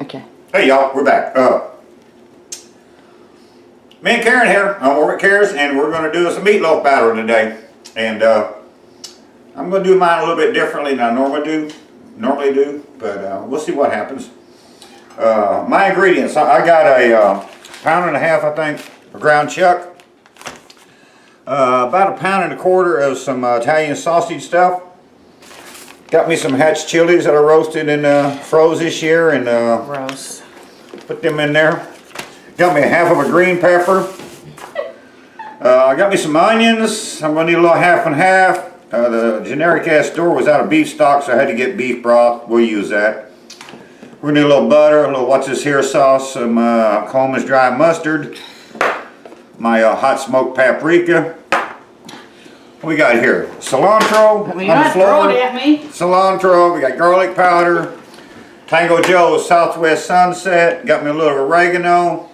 Okay. Hey y'all, we're back. Me and Karen here on Orbit Cares, and we're going to do some meatloaf batter today. And I'm going to do mine a little bit differently than I normally do, but we'll see what happens. My ingredients: I got a pound and a half, I think, of ground chuck. About a pound and a quarter of some Italian sausage stuff. Got me some hatch chilies that I roasted and froze this year, and Gross. put them in there. Got me a half of a green pepper. I got me some onions. I'm gonna need a little half and half. The generic ass store was out of beef stock, so I had to get beef broth. We'll use that. We're gonna need a little butter, a little what's this here sauce, some Coleman's dry mustard, my hot smoked paprika. What we got here? Cilantro Well, on you're the not floor. throwing it at me. Cilantro. We got garlic powder. Tango Joe's Southwest Sunset. Got me a little oregano.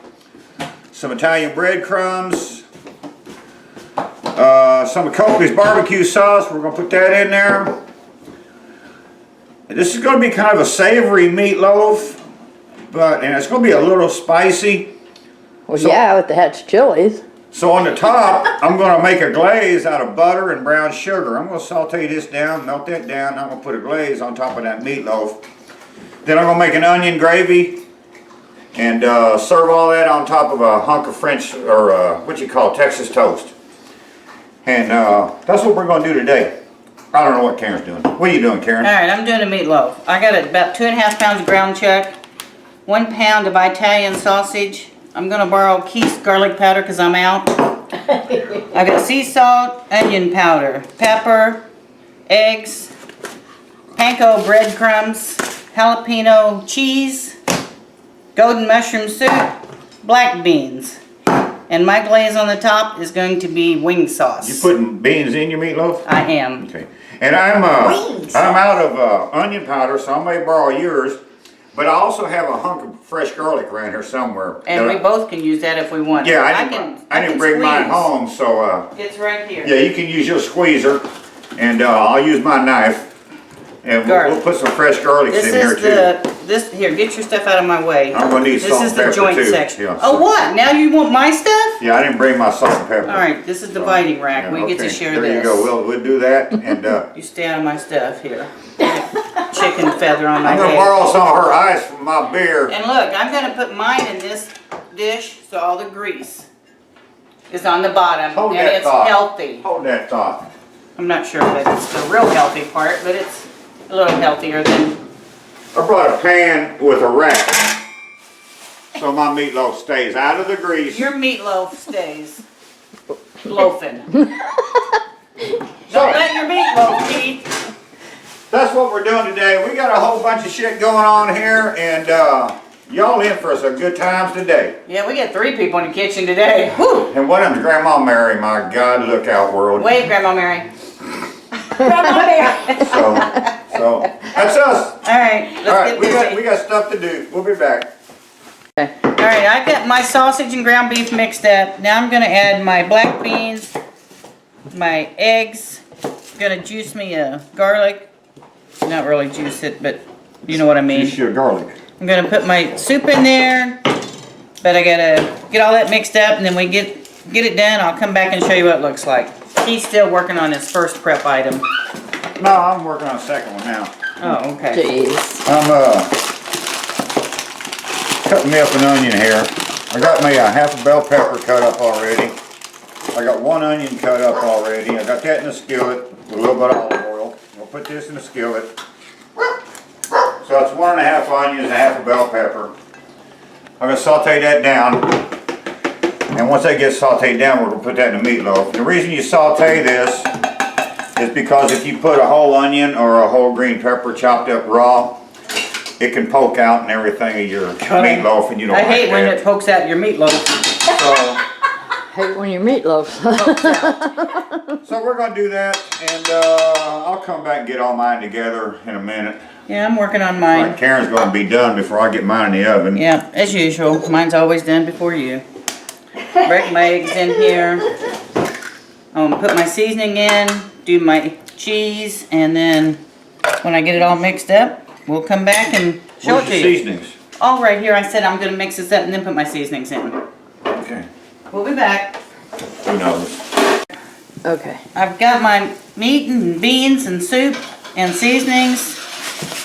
Some Italian breadcrumbs. Some of Kobe's barbecue sauce. We're gonna put that in there. This is gonna be kind of a savory meatloaf, and it's gonna be a little spicy. Well, yeah, with the hatch chilies. So on the top, I'm going to make a glaze out of butter and brown sugar. I'm going to saute this down, melt that down. I'm going to put a glaze on top of that meatloaf. Then I'm going to make an onion gravy and serve all that on top of a hunk of French, or what you call Texas toast. And that's what we're going to do today. I don't know what Karen's doing. What are you doing, Karen? All right, I'm doing a meatloaf. I got about 2.5 pounds of ground chuck, 1 pound of Italian sausage. I'm gonna borrow Keith's garlic powder because I'm out. I got sea salt, onion powder, pepper, eggs, panko breadcrumbs, jalapeno cheese, golden mushroom soup, black beans. And my glaze on the top is going to be wing sauce. You putting beans in your meatloaf? I am. Okay. And I'm out of onion powder, so I may borrow yours. But I also have a hunk of fresh garlic around here somewhere. And we both can use that if we want. Yeah, I didn't bring mine home, so It's right here. yeah, you can use your squeezer, and I'll use my knife, and we'll put some fresh garlic in here too. Here, get your stuff out of my way. I'm gonna need salt and pepper This is the joint too. section. Yeah, Oh, what? Now you want my stuff? Yeah, I didn't bring my salt and pepper. All right, this is the biting rack. Yeah, We get to okay. share there this. There you go. We'll do that, and You stay out of my stuff here. Chicken feather on my I'm gonna head. borrow some of her ice from my beer. And look, I'm gonna put mine in this dish, so all the grease is on the bottom, Hold and that it's thought. healthy. Hold that thought. I'm not sure that it's the real healthy part, but it's a little healthier than. I brought a pan with a rack, so my meatloaf stays out of the grease. Your meatloaf stays loafing. Don't let your meatloaf eat. That's what we're doing today. We got a whole bunch of shit going on here, and y'all in for some good times today. Yeah, we got 3 people in the kitchen today. Whew. And one of them's Grandma Mary. My God, look out, world. Wave, Grandma Mary. Grandma Mary. So that's us. All right, let's All right, get busy. we got stuff to do. We'll be back. All right, I got my sausage and ground beef mixed up. Now I'm gonna add my black beans, my eggs. Gonna juice me a garlic. Not really juice it, but you know what I mean. Juice your garlic. I'm gonna put my soup in there, but I gotta get all that mixed up, and then we get it done. I'll come back and show you what it looks like. He's still working on his first prep item. No, I'm working on a second one now. Oh, okay. Jeez. I'm cutting me up an onion here. I got me a half a bell pepper cut up already. I got 1 onion cut up already. I got that in a skillet with a little bit of olive oil. We'll put this in a skillet. So it's 1.5 onions and a half a bell pepper. I'm gonna saute that down. And once that gets sauteed down, we're gonna put that in the meatloaf. The reason you saute this is because if you put a whole onion or a whole green pepper chopped up raw, it can poke out and everything of your meatloaf, and you don't I like hate when that. it pokes out your meatloaf. So, Hate when your meatloaf's. Pokes out. so we're gonna do that, and I'll come back and get all mine together in a minute. Yeah, I'm working on Like mine. Karen's gonna be done before I get mine in the oven. Yeah, as usual. Mine's always done before you. Break my eggs in here. I'm gonna put my seasoning in, do my cheese, and then when I get it all mixed up, we'll come back and show Where's it your to you. seasonings? all right here. I said I'm gonna mix this up and then put my seasonings in. Okay. We'll be back. Who knows? Okay. I've got my meat and beans and soup and seasonings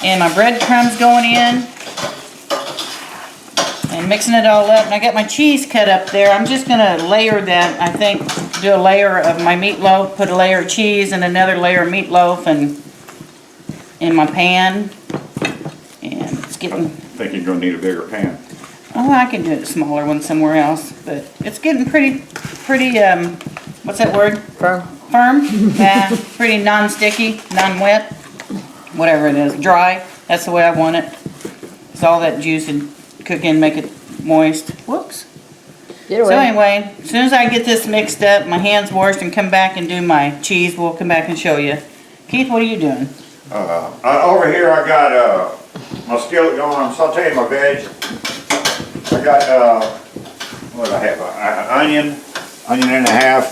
and my breadcrumbs going in and mixing it all up. And I got my cheese cut up there. I'm just gonna layer that. I think do a layer of my meatloaf, put a layer of cheese and another layer of meatloaf and in my pan. And it's I getting, think you're gonna need a bigger pan. oh, I can do a smaller one somewhere else, but it's getting pretty, what's that word? Firm. Firm, yeah, pretty non-sticky, non-wet, whatever it is, dry. That's the way I want it. It's all that juice and cook in, make it moist. Whoops. Get away. So anyway, as soon as I get this mixed up, my hands washed, and come back and do my cheese, we'll come back and show you. Keith, what are you doing? Over here I got my skillet going. I'm sauteing my veg. I got what do I have? An onion and a half,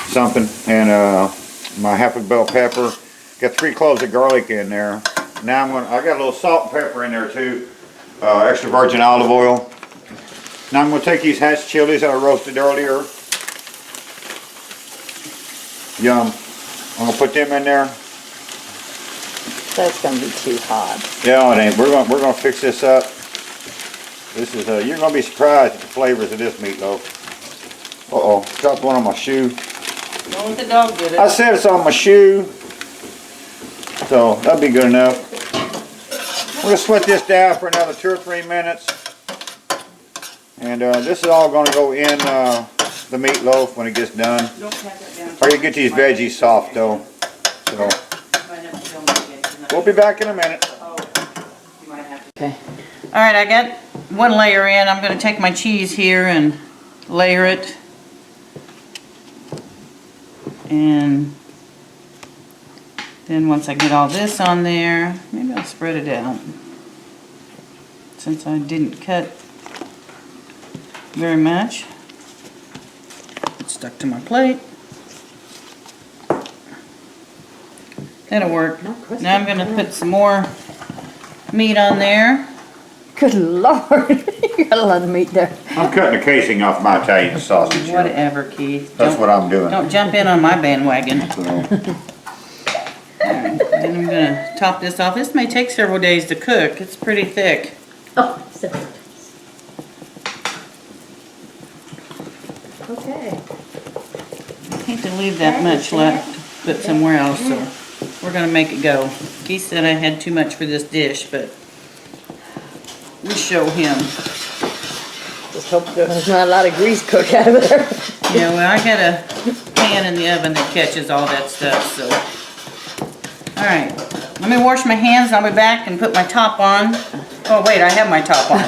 something, and my half a bell pepper. Got 3 cloves of garlic in there. Now I got a little salt and pepper in there too. Extra virgin olive oil. Now I'm going to take these hatch chilies that I roasted earlier. Yum. I'm going to put them in there. That's gonna be too hot. Yeah, it ain't. We're gonna fix this up. This is you're gonna be surprised at the flavors of this meatloaf. Uh-oh, dropped one on my shoe. Don't let the dog get it. I said it's on my shoe. So that'll be good enough. We're gonna sweat this down for another 2 or 3 minutes. And this is all gonna go in the meatloaf when it gets done. Don't pack that down. Or you get these veggies soft though. So we'll be back in a minute. Okay. Alright, I got one layer in. I'm going to take my cheese here and layer it. And then once I get all this on there, maybe I'll spread it out. Since I didn't cut very much. It's stuck to my plate. That'll work. Now I'm going to put some more meat on there. Good Lord. You got a lot of meat there. I'm cutting the casing off my Italian sausage here. Whatever, Keith. That's what I'm doing. Don't jump in on my bandwagon. So, Then I'm going to top this off. This may take several days to cook. It's pretty thick. Oh, okay. I hate to leave that much left to put somewhere else, so we're going to make it go. Keith said I had too much for this dish, but we show him. Just hope there's not a lot of grease cooked out of there. Yeah, well, I got a pan in the oven that catches all that stuff, so. Alright, let me wash my hands and I'll be back and put my top on. Oh wait, I have my top on.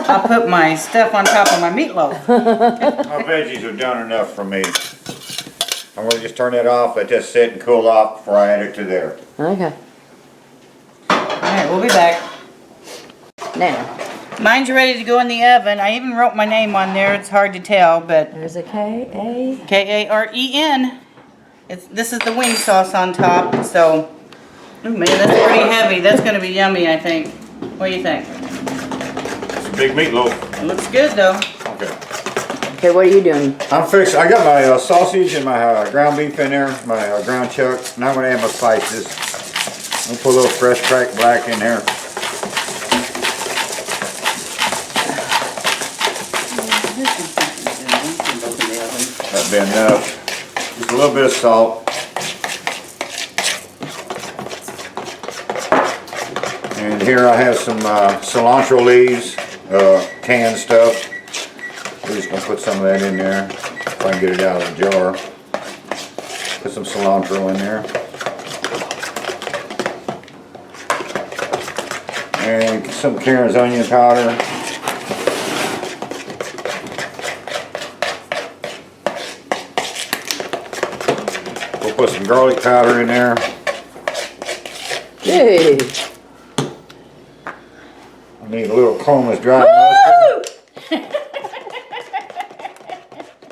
I'll put my stuff on top of my meatloaf. my veggies are done enough for me. I'm going to just turn it off, let this sit and cool off before I add it to there. Okay. Alright, we'll be back. Now, Mine's ready to go in the oven. I even wrote my name on there. It's hard to tell, but there's a K-A. Karen. This is the wing sauce on top, so. Oh man, that's pretty heavy. That's going to be yummy, I think. What do you think? It's a big meatloaf. It looks good though. Okay. Okay, what are you doing? I got my sausage and my ground beef in there, my ground chuck. Now I'm going to add my spices. I'm going to put a little fresh cracked black in there. That'd be enough. Just a little bit of salt. And here I have some cilantro leaves, canned stuff. We're just going to put some of that in there, if I can get it out of the jar. Put some cilantro in there. And some Karen's onion powder. We'll put some garlic powder in there. Gee. I need a little Coleman's dry mustard.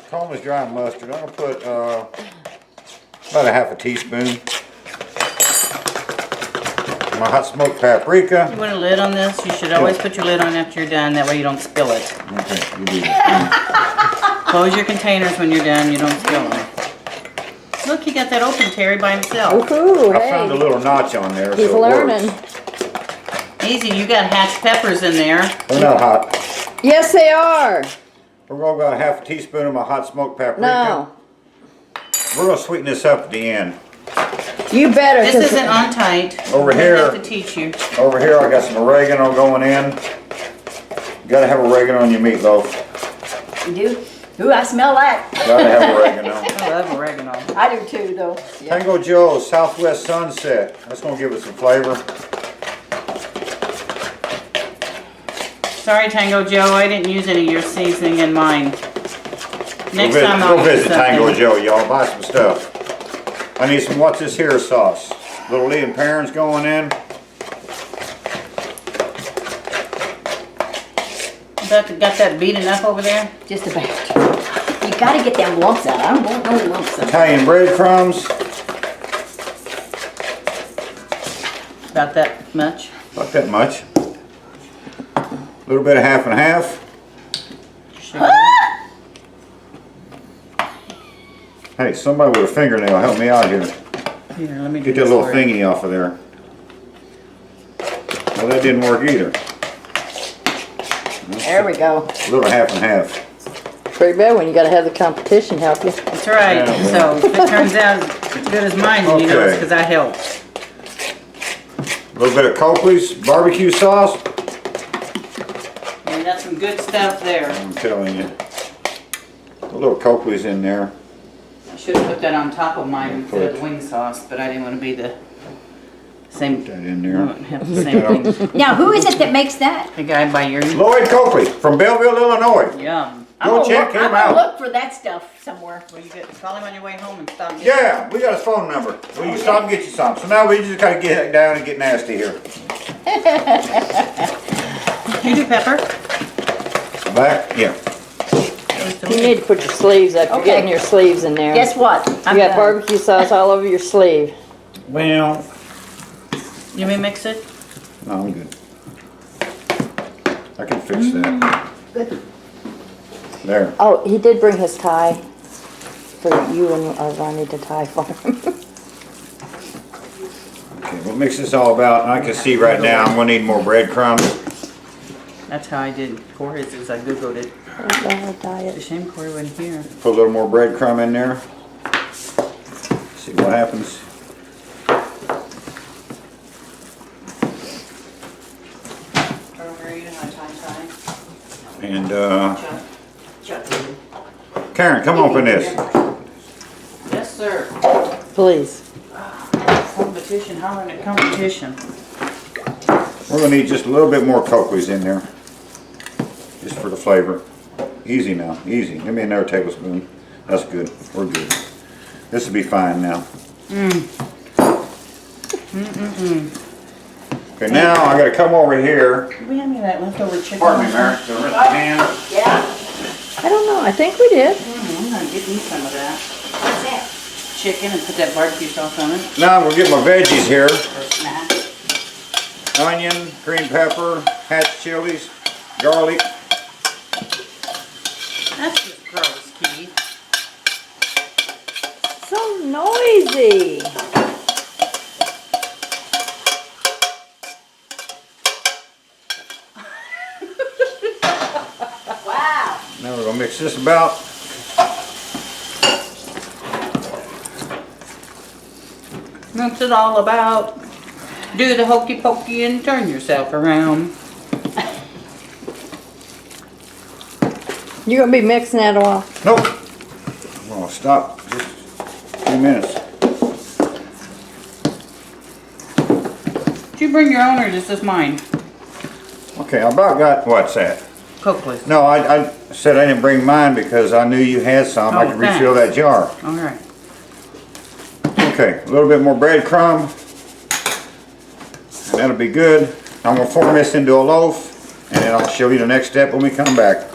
Coleman's dry mustard. I'm going to put about a half a teaspoon. My hot smoked paprika. You want a lid on this? You should always put your lid on after you're done, that way you don't spill it. Okay, you do that. Close your containers when you're done, you don't spill them. Look, he got that open, Terry, by himself. Woohoo, I found a hey. little notch on there, He's so it learning. works. Easy, you got hatch peppers in there. They're not hot. Yes, they are. We're gonna go a half a teaspoon of my hot smoked paprika. No. We're gonna sweeten this up at the end. You better. This 'cause- isn't on tight. Over I here. have to teach you. Over here, I got some oregano going in. You gotta have oregano on your meatloaf. You do? Ooh, I smell that. Gotta have oregano. I love oregano. I do too, though. Yeah. Tango Joe's Southwest Sunset. That's gonna give it some flavor. Sorry, Tango Joe, I didn't use any of your seasoning in mine. Next time I'll Go use visit Tango something. Joe, y'all. Buy some stuff. I need some what's this here sauce. Little Lee and Perrins going in. Got that beaten up over there? Just about. You gotta get them lumps out. I don't want no lumps out. Italian breadcrumbs. About that much? Not that much. A little bit of half and half. Sugar. Hey, somebody with a fingernail, help me out here. Here, let me do Get that this little for you. thingy off of there. Well, that didn't work either. There we go. A little half and half. Pretty bad when you gotta have the competition help you. That's right, Yeah, so if it turns out as good as mine, then you know it's Okay. because I helped. A little bit of Copley's barbecue sauce. And that's some good stuff there. I'm telling you. A little Copley's in there. I should have put that on top of mine instead of Put- the wing sauce, but I didn't want to be the same, Put that in I there. wouldn't have the same thing. Now, who is it that makes that? The guy by your, Lloyd Copley from Belleville, Illinois. yum. Go check him I'm out. gonna look for that stuff somewhere. Well, you get, call him on your way home and stop. getting- Yeah, we got his phone number. Will you stop and get you some? So now we just gotta get down and get nasty here. You do pepper? Back? Yeah. You need to put your sleeves up. You're Okay. getting your sleeves in there. Guess what? You got barbecue sauce all over your sleeve. Well, You may mix it? no, I'm good. I can fix that. Good. There. Oh, he did bring his tie for you and Ronnie to tie for him. Okay, what makes this all about? I can see right now I'm gonna need more breadcrumbs. That's how I did Corey's, is I Googled it. Oh, It's a diet. shame Corey wasn't here. Put a little more breadcrumb in there. See what happens. And Karen, come open this. Yes, sir. Please. Competition, hollering at competition. We're gonna need just a little bit more Copley's in there. Just for the flavor. Easy now, easy. Give me another tablespoon. That's good, we're good. This will be fine now. Okay, now I gotta come over here. Did we have any of that leftover chicken? Pardon me, Mary, the rest of the hand. Yeah. I don't know. I think we did. I'm gonna get me some of that. What's that? Chicken and put that barbecue sauce on it. Now I'm gonna get my veggies here. For a snack. Onion, green pepper, hatch chilies, garlic. That's just gross, Keith. So noisy. Wow. Now we're gonna mix this about. What's it all about? Do the hokey pokey and turn yourself around. You gonna be mixing that a while? Nope. I'm gonna stop just a few minutes. Did you bring your own or is this mine? Okay, I about got, what's that? Coke, please. No, I said I didn't bring mine because I knew you had some. I Oh, could refill that thanks. jar. All right. Okay, a little bit more breadcrumb. And that'll be good. I'm gonna form this into a loaf and then I'll show you the next step when we come back.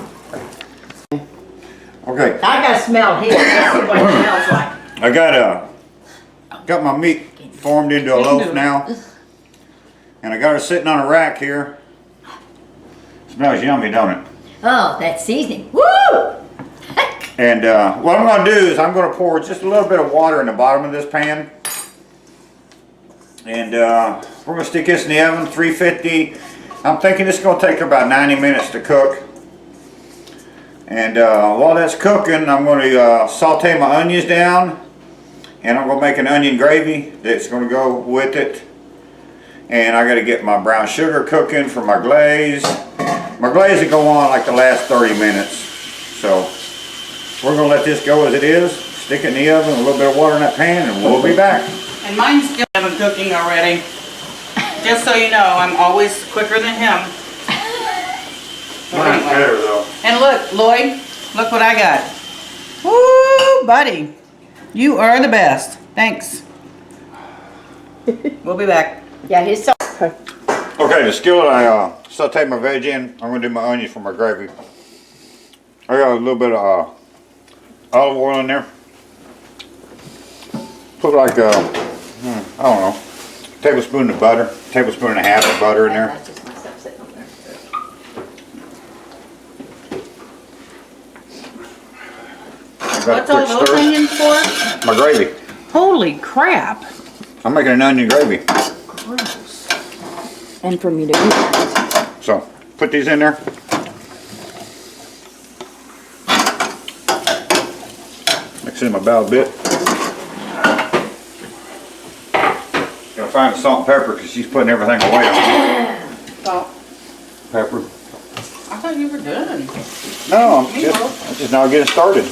Okay, I got a smell here. Let's see what it smells like. I got my meat formed into a loaf now. And I got her sitting on a rack here. Smells yummy, don't it? Oh, that's seasoning. Woo! And what I'm going to do is I'm going to pour just a little bit of water in the bottom of this pan. And we're going to stick this in the oven, 350. I'm thinking it's going to take about 90 minutes to cook. And while that's cooking, I'm going to saute my onions down. And I'm going to make an onion gravy that's going to go with it. And I got to get my brown sugar cooking for my glaze. My glaze will go on like the last 30 minutes. So we're going to let this go as it is. Stick it in the oven, a little bit of water in that pan, and we'll be back. And mine's still haven't cooking already. Just so you know, I'm always quicker than him. Mine's better though. And look, Lloyd, look what I got. Woo, buddy. You are the best. Thanks. We'll be back. Yeah, his sauce. Okay, the skillet I sauteed my veg in. I'm going to do my onions for my gravy. I got a little bit of olive oil in there. Put like I don't know, tablespoon of butter, tablespoon and a half of butter in there. That's just my stuff sitting on there. What's all those onions for? My gravy. Holy crap. I'm making an onion gravy. Gross. And for me to eat. So, put these in there. Mix in my bowl a bit. Gotta find the salt and pepper because she's putting everything away on me. Salt. Pepper. I thought you were done. No, I'm just now getting started.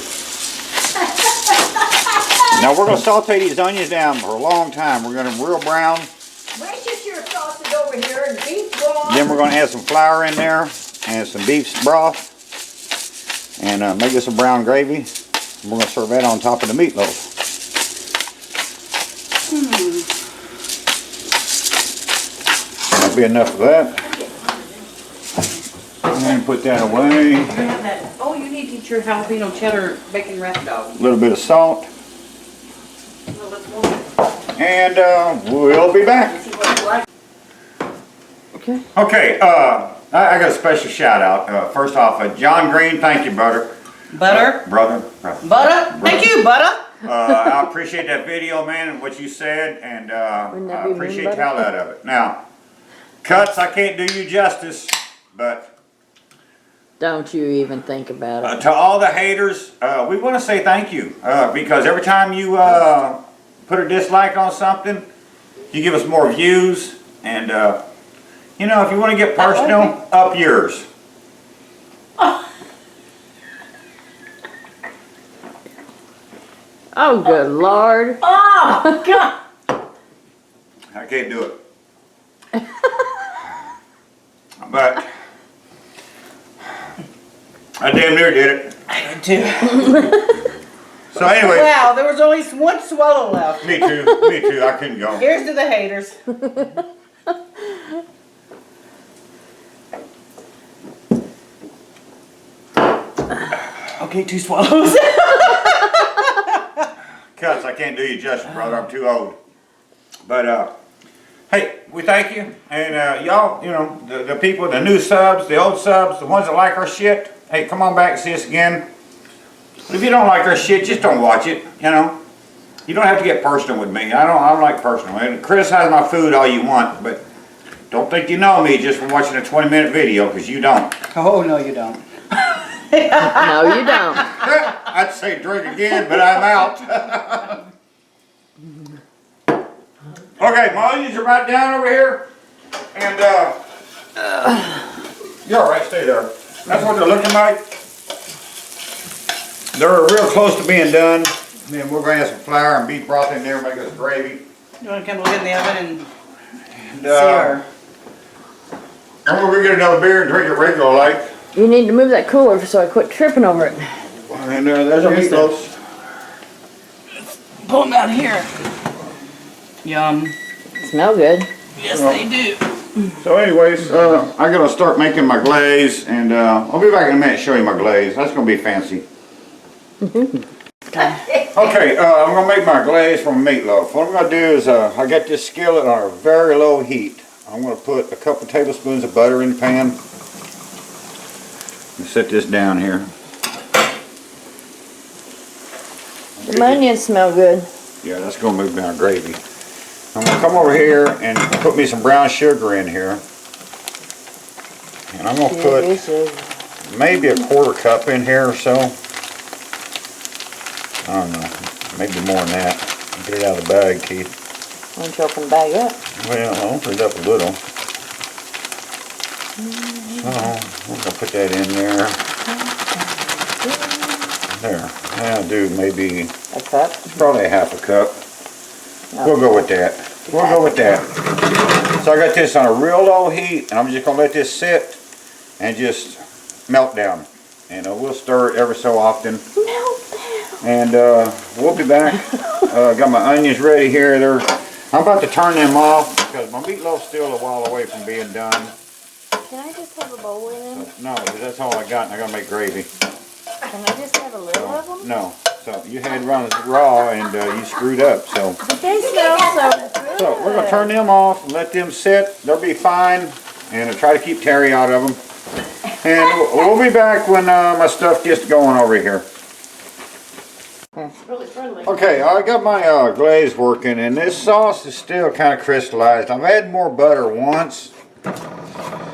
Now we're going to saute these onions down for a long time. We're going to real brown. Worcestershire sauce is over here and beef broth. Then we're going to add some flour in there and some beef broth. And make this a brown gravy. We're going to serve that on top of the meatloaf. That'll be enough of that. And put that away. Oh, you need to eat your jalapeno cheddar bacon wrap dog. A little bit of salt. And we'll be back. Okay. Okay, I got a special shout out. First off, John Green, thank you, brother. Butter? Brother. Butter? Thank you, butter. I appreciate that video, man, and what you said, and Wouldn't that I be appreciate mean, the hell out of it. Now, cuts, I can't do you justice, but Don't you even think about it. to all the haters, we want to say thank you, because every time you put a dislike on something, you give us more views, and you know, if you want to get personal, up yours. Oh, good Lord. Oh, God. I can't do it. But I damn near did it. I did too. So anyway, Wow, there was only one swallow left. me too, I couldn't go. Here's to the haters. Okay, 2 swallows. Cuts, I can't do you justice, brother. I'm too old. But hey, we thank you, and y'all, you know, the people, the new subs, the old subs, the ones that like our shit. Hey, come on back and see us again. If you don't like our shit, just don't watch it. You know, you don't have to get personal with me. I don't like personal. And criticize my food all you want, but don't think you know me just from watching a 20-minute video, because you don't. Oh, no, you don't. No, you don't. I'd say drink again, but I'm out. Okay, my onions are right down over here, and you're all right, stay there. That's what they're looking like. They're real close to being done. Then we're going to add some flour and beef broth in there, make us gravy. You want to come look in the oven and And see her? we're going to get another beer and drink it regular like. You need to move that cooler so I quit tripping over it. And there's our meatloaf. Pull them out here. Yum. Smell good. Yes, they do. So anyways, I gotta start making my glaze, and I'll be back in a minute to show you my glaze. That's gonna be fancy. Okay, I'm gonna make my glaze from meatloaf. What I'm gonna do is I got this skillet on a very low heat. I'm going to put a couple tablespoons of butter in the pan. And set this down here. The onions smell good. Yeah, that's going to move down gravy. I'm going to come over here and put me some brown sugar in here. And I'm going to put maybe a quarter cup in here or so. I don't know, maybe more than that. Get it out of the bag, Keith. Why don't you open the bag up? Well, I'll open it up a little. So, I'm going to put that in there. There. I'll do maybe A cup? probably a half a cup. We'll go with that. We'll go with that. So I got this on a real low heat, and I'm just going to let this sit and just melt down. And we'll stir it ever so often. And we'll be back. Got my onions ready here. I'm about to turn them off because my meatloaf's still a while away from being done. Can I just have a bowl with them? No, that's all I got, and I gotta make gravy. Can I just have a little of them? No. So you had run raw, and you screwed up. So But they smell so good. So we're gonna turn them off and let them sit. They'll be fine, and I'll try to keep Terry out of them. And we'll be back when my stuff gets going over here. Really friendly. Okay, I got my glaze working, and this sauce is still kind of crystallized. I've added more butter once,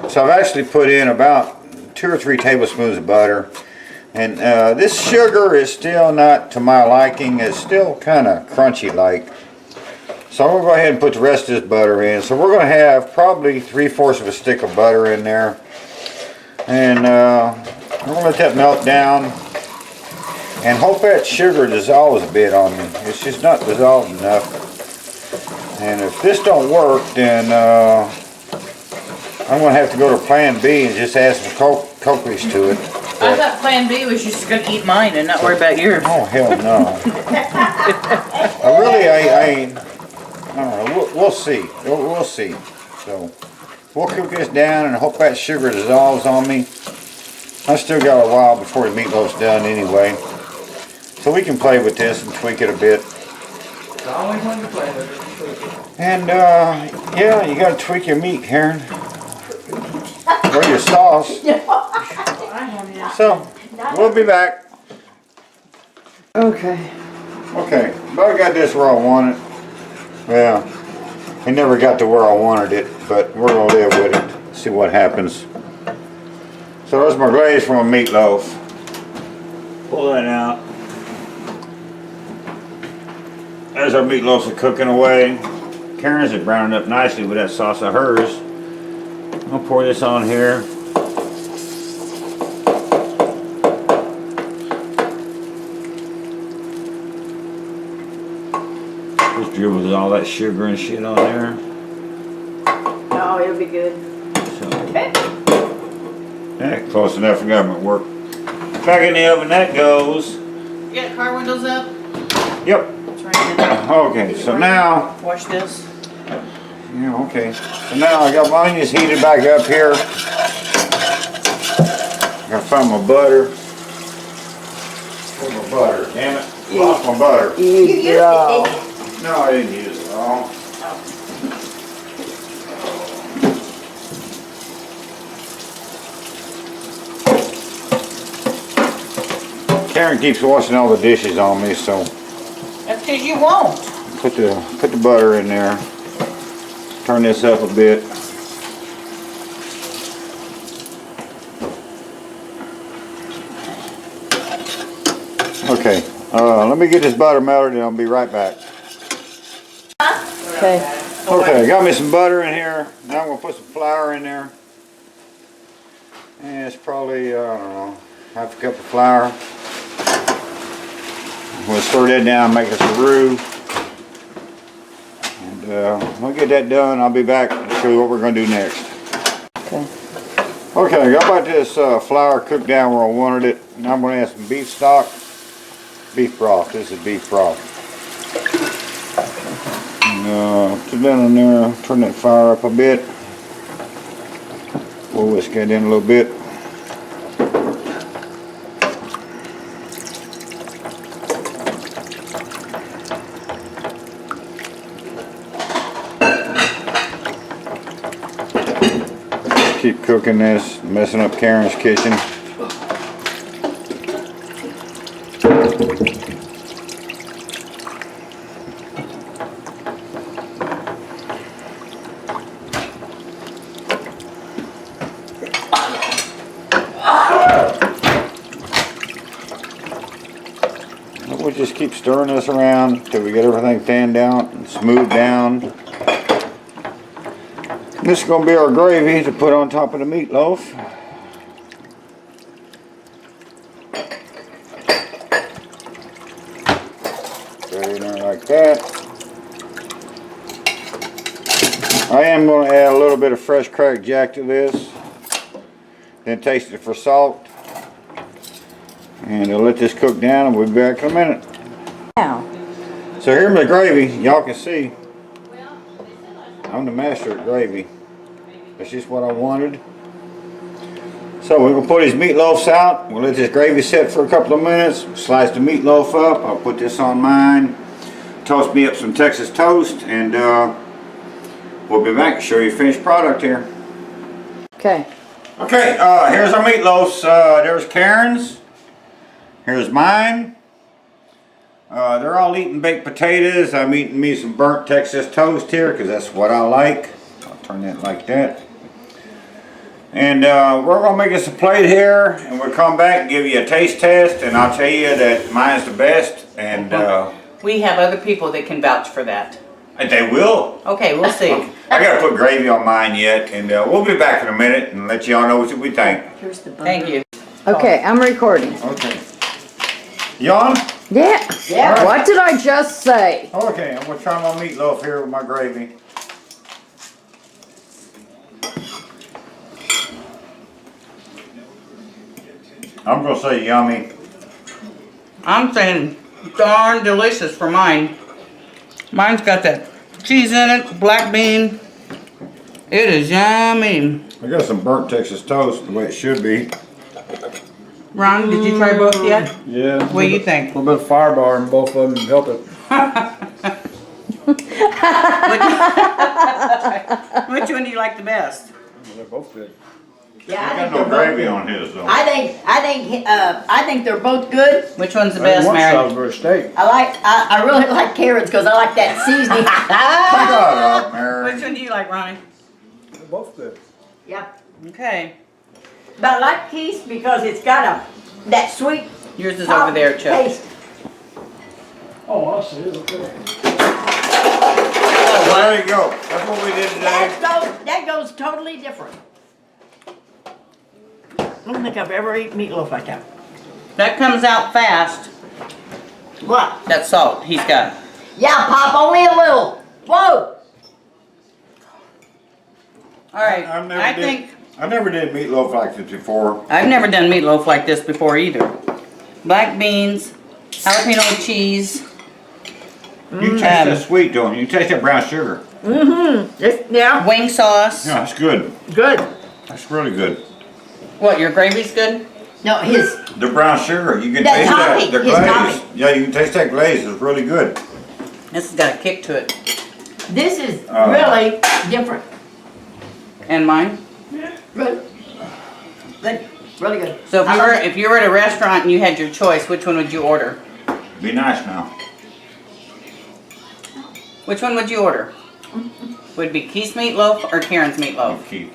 so I've actually put in about 2 or 3 tablespoons of butter. And this sugar is still not to my liking. It's still kind of crunchy like. So I'm going to go ahead and put the rest of this butter in. So we're going to have probably 3/4 of a stick of butter in there. And we're going to let that melt down. And hope that sugar dissolves a bit on me. It's just not dissolved enough. And if this don't work, then I'm going to have to go to plan B and just add some coke grease to it. I thought plan B was just gonna eat mine and not worry about yours. Oh, hell no. I don't know. We'll see. We'll see. So, we'll cook this down and hope that sugar dissolves on me. I still got a while before the meatloaf's done anyway. So we can play with this and tweak it a bit. It's always fun to play with it. And, yeah, you gotta tweak your meat, Karen. Or your sauce. So, we'll be back. Okay. Okay, but I got this where I want it. Well, it never got to where I wanted it, but we're gonna live with it. See what happens. So there's my glaze from a meatloaf. Pull that out. As our meatloafs are cooking away, Karen's is browning up nicely with that sauce of hers. I'll pour this on here. Just dribbles all that sugar and shit on there. Oh, it'll be good. So, yeah, close enough for government work. Back in the oven that goes. You got car windows up? Yep. It's right in there. Okay, so now, Watch this. yeah, okay. So now I got my onions heated back up here. Gotta find my butter. Where's my butter? Damn it. Lost my butter. You used it all. No, I didn't use it all. Karen keeps washing all the dishes on me, so That's because you won't. put the butter in there. Turn this up a bit. Okay, let me get this butter melted and I'll be right back. Okay. Okay, I got me some butter in here. Now I'm gonna put some flour in there. And it's probably, I don't know, half a cup of flour. We'll stir that down, make us a roux. And we'll get that done. I'll be back and show you what we're gonna do next. Okay. Okay, I got this flour cooked down where I wanted it. Now I'm gonna add some beef stock. Beef broth. This is beef broth. And, put that in there. Turn that fire up a bit. We'll whisk that in a little bit. keep cooking this, messing up Karen's kitchen. We'll just keep stirring this around till we get everything fanned out and smoothed down. This is going to be our gravy to put on top of the meatloaf. Put it in there like that. I am going to add a little bit of fresh cracked jack to this. Then taste it for salt. And I'll let this cook down and we'll be back in a minute. Now, So here's my gravy. Y'all can see. I'm the master at gravy. That's just what I wanted. So we're gonna put these meatloafs out. We'll let this gravy sit for a couple of minutes. Slice the meatloaf up. I'll put this on mine. Toast me up some Texas toast, and we'll be back to show you the finished product here. Okay. Okay, here's our meatloafs. There's Karen's. Here's mine. They're all eating baked potatoes. I'm eating me some burnt Texas toast here because that's what I like. I'll turn that like that. And we're going to make us a plate here, and we'll come back and give you a taste test, and I'll tell you that mine's the best. And We have other people that can vouch for that. they will. Okay, we'll see. I got to put gravy on mine yet, and we'll be back in a minute and let y'all know what we think. here's the butter. Thank you. Okay, I'm recording. Okay. You on? Yeah. Yeah. What did I just say? Okay, I'm going to try my meatloaf here with my gravy. I'm going to say yummy. I'm saying darn delicious for mine. Mine's got that cheese in it, black bean. It is yummy. I got some burnt Texas toast the way it should be. Ron, did you try both yet? Yeah. What do you think? A little bit of firebar in both of them help it. Which one do you like the best? They're both good. Yeah, I I got think no they're both gravy good. on his though. I think they're both good. Which one's the I didn't best, want Mary? Salisbury steak. I really like carrots because I like that seasoning. Shut up, Mary. Which one do you like, Ronnie? They're both good. Yeah, Okay. but I like Keith's because it's got that sweet. Yours is over there, Chuck. Taste. Oh, I see. Okay. Well, there you go. That's what we did today. That goes totally different. I don't think I've ever eaten meatloaf like that. That comes out fast. What? That salt he's got. Yeah, Pop, only a little. Whoa! All right. I never did meatloaf like this before. I've never done meatloaf like this before either. Black beans, jalapeno cheese. You taste that sweet, don't you? You taste that brown sugar. Yeah. Wing sauce. Yeah, it's good. Good. That's really good. What, your gravy's good? No, his. The brown sugar, you can That taste topping, that. The his glaze. topping. Yeah, you can taste that glaze. It's really good. This has got a kick to it. This is really different. And mine? Good. Good. Really good. So if you were at a restaurant and you had your choice, which one would you order? Be nice now. Which one would you order? Would it be Keith's meatloaf or Karen's meatloaf? Keith.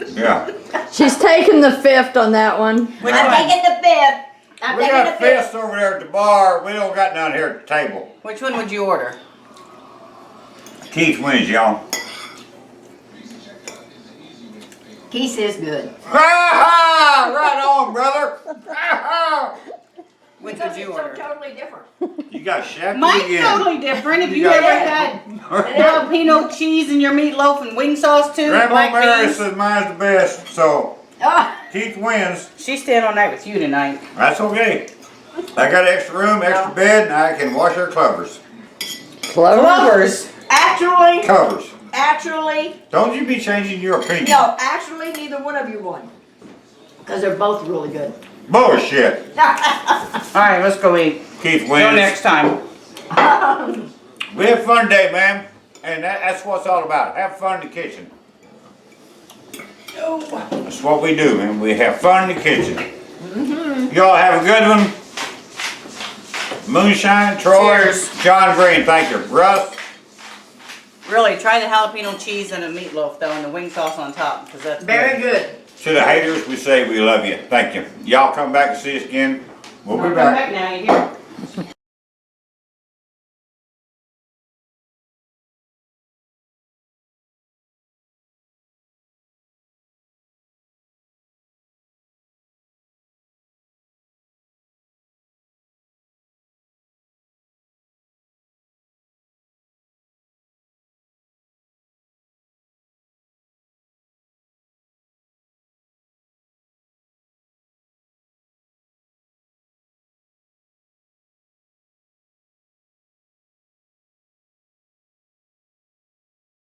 Yeah. She's taking the fifth on that one. Which I'm one? taking the fifth. I'm We taking got the fifth. fists over there at the bar. We don't got none here at the table. Which one would you order? Keith wins, y'all. Keith is good. Right on, brother. Which Because would you it's order? so totally different. You got shackled Mine's again. totally different. If You you got- ever had jalapeno cheese in your meatloaf and wing sauce too, Grandma black Mary beans. says mine's the best, so Ah, Keith wins. She's staying all night with you tonight. That's okay. I got extra room, extra bed, and I can wash our covers. Lovers. actually, Covers. Don't you be changing your opinion. no, actually, neither one of you won. Because they're both really good. Bullshit. All right, let's go eat. Keith Till wins. next time. We had fun today, man. And that's what it's all about. Have fun in the kitchen. That's what we do, man. We have fun in the kitchen. Y'all have a good one. Moonshine, Troy, Cheers. John Green, thank you. Russ, Really, try the jalapeno cheese and the meatloaf though, and the wing sauce on top, because that's Very good. to the haters, we say we love you. Thank you. Y'all come back and see us again. We'll be Come back. back now, you hear?